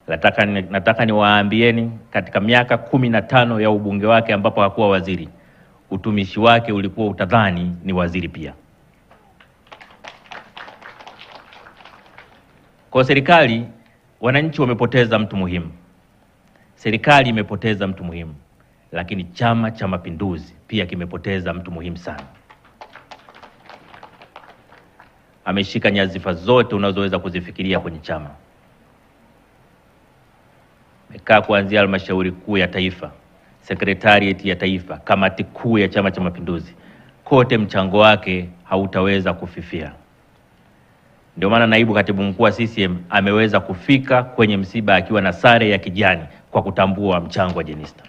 Nataka niwaambieni, katika miaka 15 ya ubunge wake ambapo hakuwa waziri, utumishi wake ulikuwa utadhani ni waziri pia. Kwa serikali, wananchi wamepoteza mtu muhimu, serikali imepoteza mtu muhimu, lakini Chama cha Mapinduzi pia kimepoteza mtu muhimu sana. Ameshika nyadhifa zote unazoweza kuzifikiria kwenye chama. Amekaa kuanzia halmashauri kuu ya taifa, sekretariat ya taifa, kamati kuu ya Chama cha Mapinduzi. Kote mchango wake hautaweza kufifia. Ndio maana naibu katibu mkuu wa CCM ameweza kufika kwenye msiba akiwa na sare ya kijani kwa kutambua mchango wa Jenista.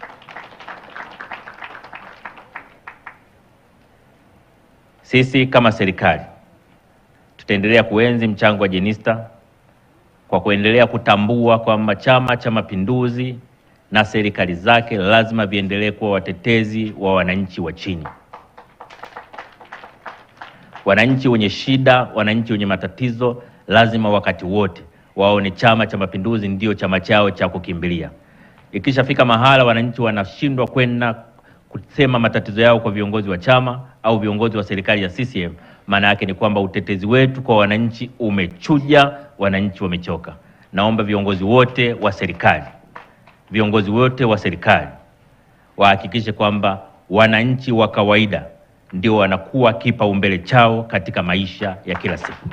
Sisi kama serikali tutaendelea kuenzi mchango wa Jenista kwa kuendelea kutambua kwamba Chama cha Mapinduzi na serikali zake lazima viendelee kuwa watetezi wa wananchi wa chini. Wananchi wenye shida, wananchi wenye matatizo lazima wakati wote waone Chama cha Mapinduzi ndio chama chao cha kukimbilia. Ikishafika mahala wananchi wanashindwa kwenda kusema matatizo yao kwa viongozi wa chama au viongozi wa serikali ya CCM, maana yake ni kwamba utetezi wetu kwa wananchi umechuja, wananchi wamechoka. Naomba viongozi wote wa serikali wahakikishe kwamba wananchi wa kawaida ndio wanakuwa kipaumbele chao katika maisha ya kila siku.